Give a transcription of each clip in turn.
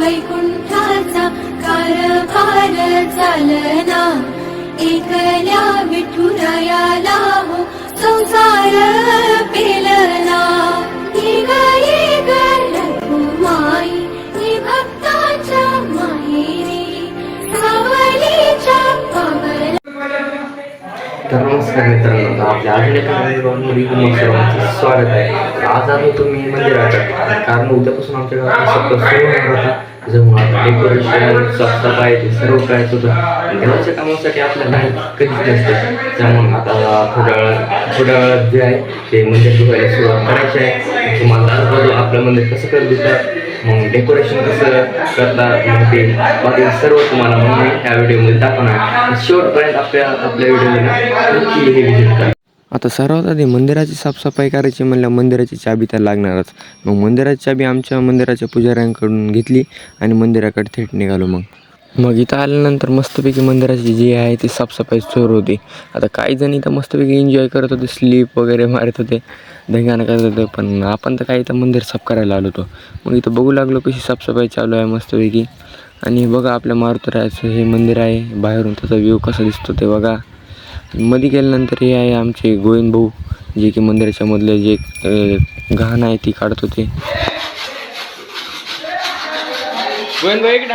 वैकुंठाचा कारभार चालना, एकल्या विठुरायाला हो संसार पेलना. ये ग रघुमाई ही भक्ताच्या माहेरी, सावलीच्या पावला. तर नमस्कार मित्रांनो, आपल्या अजून एका व्हिडिओमध्ये तुम्हा सर्वांचं स्वागत आहे. आज आलो तुम्ही मंदिरात, कारण उद्यापासून आमच्या गावात सगळं सुरू होणार होता. जमून आता डेकोरेशन, साफसफाई ते सर्व करायचं होतं. देवाच्या कामासाठी आपल्याला कधीच नसतं. त्यामुळे आता थोड्या वेळात जे आहे ते मंदिर धुवायला सुरुवात करायची आहे. तुम्हाला दाखवतो आपलं मंदिर कसं कर देतात, मग डेकोरेशन कसं करतात, मग ते बाकी सर्व तुम्हाला मग मी ह्या व्हिडिओमध्ये दाखवणार. शेवटपर्यंत आपल्या व्हिडिओला नक्की हे विजिट करा. आता सर्वात आधी मंदिराची साफसफाई करायची म्हणल्या मंदिराची चाबी तर लागणारच. मग मंदिराची चाबी आमच्या मंदिराच्या पुजाऱ्यांकडून घेतली आणि मंदिराकडे थेट निघालो. मग इथं आल्यानंतर मस्तपैकी मंदिराची जी आहे ती साफसफाई सुरू होती. आता काही जण इथं मस्तपैकी एन्जॉय करत होते, स्लीप वगैरे मारत होते, धिंगाणा करत होते. पण आपण तर काही इथं मंदिर साफ करायला आलो होतो. मग इथं बघू लागलो कशी साफसफाई चालू आहे मस्तपैकी. आणि बघा आपल्या मारुतीरायाचं हे मंदिर आहे, बाहेरून त्याचा व्ह्यू कसा दिसतो ते बघा. मध्ये गेल्यानंतर हे आहे आमचे गोविंद भाऊ, जे की मंदिराच्या मधले जे घाण आहे ती काढत होते. गोविंद भाऊ इकडे.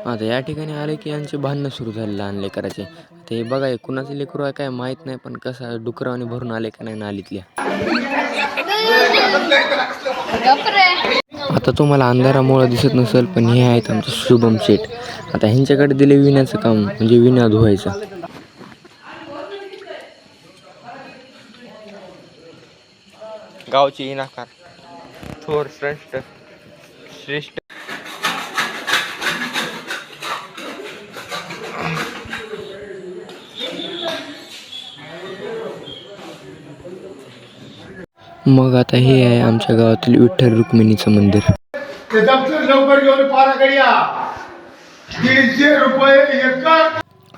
आता या ठिकाणी आले की यांचे भांडणं सुरू झाले लहान लेकराचे. ते बघा कुणाचं लेकरू आहे काय माहीत नाही, पण कसं डुकरावाने भरून आले का नाही नालीतल्या. आता तुम्हाला अंधारामुळे दिसत नसेल, पण हे आहेत आमचे शुभम शेठ. आता ह्यांच्याकडे दिले विण्याचं काम, म्हणजे विणा धुवायचं. गावची इनाकार थोर श्रेष्ठ मग आता हे आहे आमच्या गावातील विठ्ठल रुक्मिणीचं मंदिर. लवकर घेऊन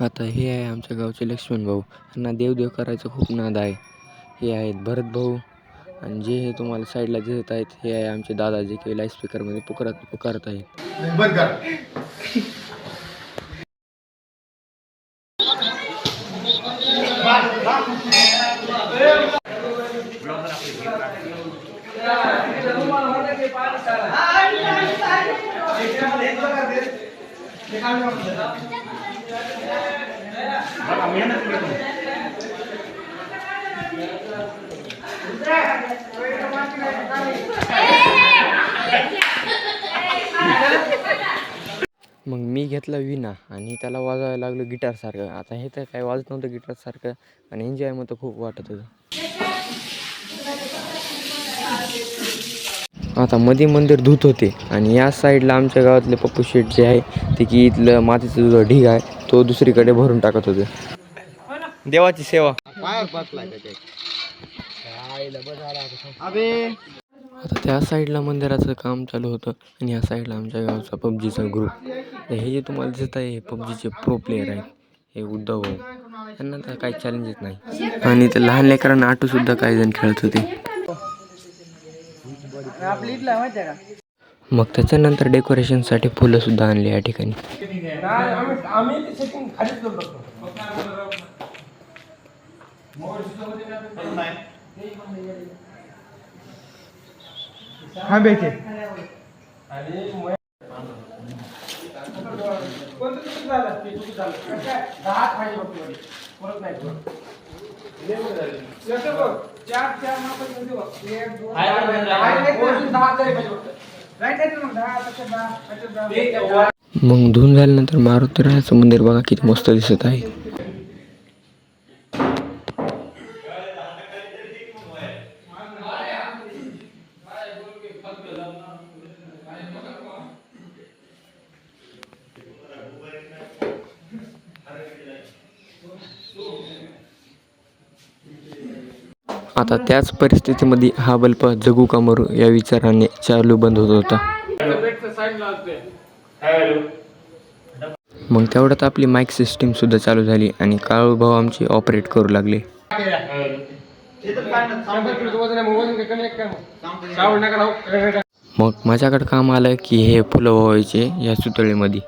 आता हे आहे आमच्या गावचे लक्ष्मण भाऊ. यांना देवदेव करायचं खूप नाद आहे. हे आहेत भरत भाऊ, आणि जे हे तुम्हाला साईडला दिसत आहेत हे आहे आमचे दादा, जे की लाईट स्पीकरमध्ये पुकारत आहेत. मग मी घेतला विणा आणि त्याला वाजवायला लागलो गिटारसारखं. आता हे तर काय वाजत नव्हतं गिटारसारखं, आणि एन्जॉय मग खूप वाटत होतं. आता मध्ये मंदिर धुत होते, आणि या साईडला आमच्या गावातले पप्पू शेठ जे आहे ते की इथलं मातीचं जो ढीग आहे तो दुसरीकडे भरून टाकत होते. देवाची सेवा. आता त्या साईडला मंदिराचं काम चालू होतं, आणि या साईडला आमच्या गावचा पबजीचा ग्रुप. हे जे तुम्हाला दिसत आहे हे पबजीचे प्रो प्लेयर आहेत. हे उद्धव भाऊ, त्यांना तर काही चॅलेंजेस नाही. आणि ते लहान लेकरांना आटूसुद्धा काही जण खेळत होते. मग त्याच्यानंतर डेकोरेशनसाठी फुलं सुद्धा आणली या ठिकाणी. मग धुवून झाल्यानंतर मारुतीरायाचं मंदिर बघा किती मस्त दिसत आहे. आता त्याच परिस्थितीमध्ये हा बल्ब जगू का मरू या विचाराने चालू बंद होत होता. मग तेवढ्यात आपली माईक सिस्टीम सुद्धा चालू झाली आणि काळू भाऊ आमची ऑपरेट करू लागले. मग माझ्याकडे काम आलं की हे फुलं व्हायचे या सुतळीमध्ये.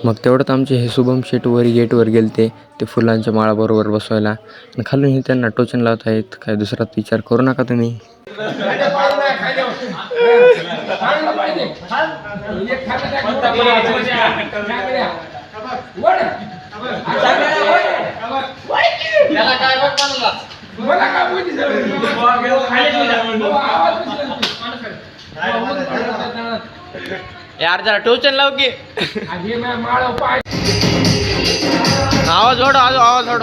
मग तेवढ्यात आमचे हे शुभम शेट गेटवर गेलते ते फुलांच्या माळा बरोबर बसवायला आणि खालून हे त्यांना टोचन लावत आहेत. काय दुसरा विचार करू नका तुम्ही. यार जरा टोचन लाव की. आवाज ओढ आवाज ओढ.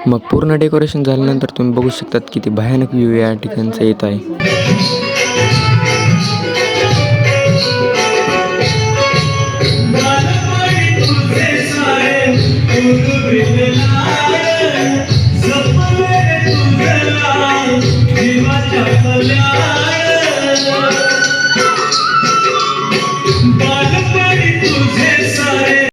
मग पूर्ण डेकोरेशन झाल्यानंतर तुम्ही बघू शकतात किती भयानक व्ह्यू या ठिकाणचा येत आहे. तुझे सारे